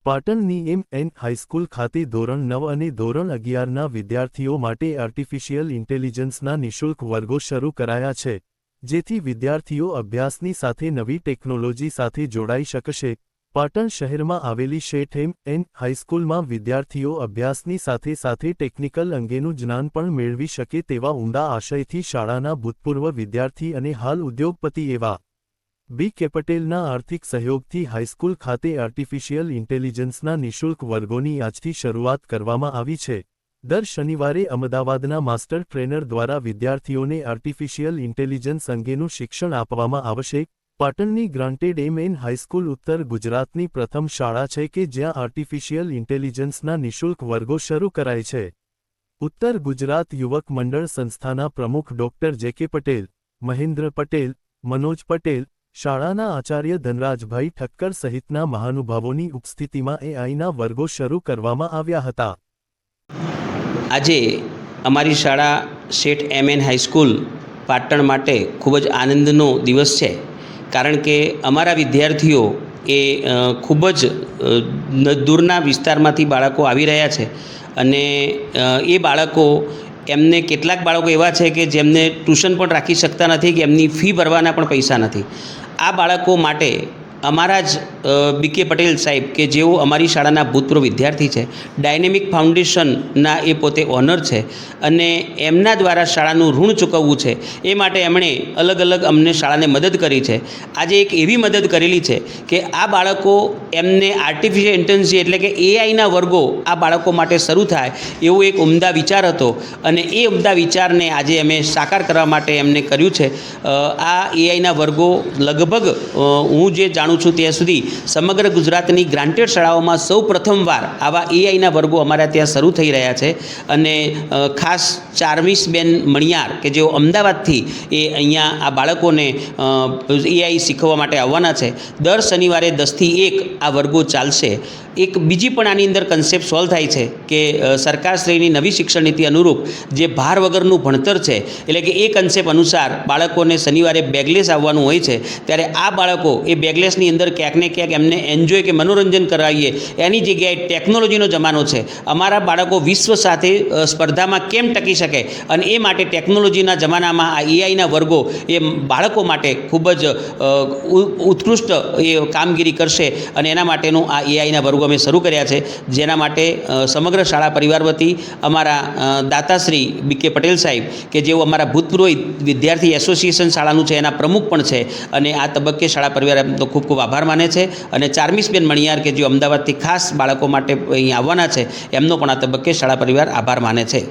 પાટણની એમ.એન. હાઈસ્કૂલ ખાતે ધોરણ 9 અને ધોરણ 11ના વિદ્યાર્થીઓ માટે આર્ટિફિશિયલ ઇન્ટેલિજન્સના નિઃશુલ્ક વર્ગો શરૂ કરાયા છે, જેથી વિદ્યાર્થીઓ અભ્યાસની સાથે નવી ટેકનોલોજી સાથે જોડાઈ શકશે। પાટણ શહેરમાં આવેલી શેઠ એમ.એન. હાઈસ્કૂલમાં વિદ્યાર્થીઓ અભ્યાસની સાથે સાથે ટેકનિકલ અંગેનું જ્ઞાન પણ મેળવી શકે તેવા ઊંડા આશયથી શાળાના ભૂતપૂર્વ વિદ્યાર્થી અને હાલ ઉદ્યોગપતિ એવા બી.કે. પટેલના આર્થિક સહયોગથી હાઈસ્કૂલ ખાતે આર્ટિફિશિયલ ઇન્ટેલિજન્સના નિઃશુલ્ક વર્ગોની આજથી શરૂઆત કરવામાં આવી છે। દર શનિવારે અમદાવાદના માસ્ટર ટ્રેનર દ્વારા વિદ્યાર્થીઓને આર્ટિફિશિયલ ઇન્ટેલિજન્સ અંગેનું શિક્ષણ આપવામાં આવશે। પાટણની ગ્રાન્ટેડ એમ.એન. હાઈસ્કૂલ ઉત્તર ગુજરાતની પ્રથમ શાળા છે કે જ્યાં આર્ટિફિશિયલ ઇન્ટેલિજન્સના નિઃશુલ્ક વર્ગો શરૂ કરાય છે। ઉત્તર ગુજરાત યુવક મંડળ સંસ્થાના પ્રમુખ ડોક્ટર જે.કે. પટેલ, મહેન્દ્ર પટેલ, મનોજ પટેલ, શાળાના આચાર્ય ધનરાજભાઈ ઠક્કર સહિતના મહાનુભાવોની ઉપસ્થિતિમાં એઆઈના વર્ગો શરૂ કરવામાં આવ્યા હતા। આજે અમારી શાળા શેઠ એમ.એન. હાઈસ્કૂલ પાટણ માટે ખૂબ જ આનંદનો દિવસ છે, કારણ કે અમારા વિદ્યાર્થીઓ એ ખૂબ જ દૂરના વિસ્તારમાંથી બાળકો આવી રહ્યા છે અને એ બાળકો એમને કેટલાક બાળકો એવા છે કે જેમને ટ્યુશન પણ રાખી શકતા નથી કે એમની ફી ભરવાના પણ પૈસા નથી। આ બાળકો માટે અમારા જ બી.કે. પટેલ સાહેબ કે જેઓ અમારી શાળાના ભૂતપૂર્વ વિદ્યાર્થી છે, ડાયનેમિક ફાઉન્ડેશનના એ પોતે ઓનર છે અને એમના દ્વારા શાળાનું ઋણ ચૂકવવું છે એ માટે એમણે અલગ અલગ અમને શાળાને મદદ કરી છે। આજે એક એવી મદદ કરેલી છે કે આ બાળકો એમને આર્ટિફિશિયલ ઇન્ટેલિજન્સ એટલે કે એઆઈના વર્ગો આ બાળકો માટે શરૂ થાય એવો એક ઉમદા વિચાર હતો અને એ ઉમદા વિચારને આજે અમે સાકાર કરવા માટે એમને કર્યું છે। આ એઆઈના વર્ગો લગભગ હું જે જાણું છું ત્યાં સુધી સમગ્ર ગુજરાતની ગ્રાન્ટેડ શાળાઓમાં સૌ પ્રથમવાર આવા એઆઈના વર્ગો અમારા ત્યાં શરૂ થઈ રહ્યા છે અને ખાસ ચાર્મિસબેન મણિયાર કે જેઓ અમદાવાદથી એ અહીંયા આ બાળકોને એઆઈ શીખવવા માટે આવવાના છે। દર શનિવારે 10 થી 1 આ વર્ગો ચાલશે। એક બીજી પણ આની અંદર કન્સેપ્ટ સોલ્વ થાય છે કે સરકારશ્રીની નવી શિક્ષણ નીતિ અનુરૂપ જે ભાર વગરનું ભણતર છે, એટલે કે એ કન્સેપ્ટ અનુસાર બાળકોને શનિવારે બેગલેસ આવવાનું હોય છે, ત્યારે આ બાળકો એ બેગલેસની અંદર ક્યાંક ને ક્યાંક એમને એન્જોય કે મનોરંજન કરાવીએ એની જગ્યાએ ટેકનોલોજીનો જમાનો છે। અમારા બાળકો વિશ્વ સાથે સ્પર્ધામાં કેમ ટકી શકે અને એ માટે ટેકનોલોજીના જમાનામાં આ એઆઈના વર્ગો એ બાળકો માટે ખૂબ જ ઉત્કૃષ્ટ એ કામગીરી કરશે અને એના માટેનું આ એઆઈના વર્ગો અમે શરૂ કર્યા છે, જેના માટે સમગ્ર શાળા પરિવાર વતી અમારા દાતાશ્રી બી.કે. પટેલ સાહેબ કે જેઓ અમારા ભૂતપૂર્વ વિદ્યાર્થી એસોસિએશન શાળાનું છે એના પ્રમુખ પણ છે અને આ તબક્કે શાળા પરિવાર એમનો ખૂબ ખૂબ આભાર માને છે અને ચાર્મિસબેન મણિયાર કે જેઓ અમદાવાદથી ખાસ બાળકો માટે અહીં આવવાના છે એમનો પણ આ તબક્કે શાળા પરિવાર આભાર માને છે।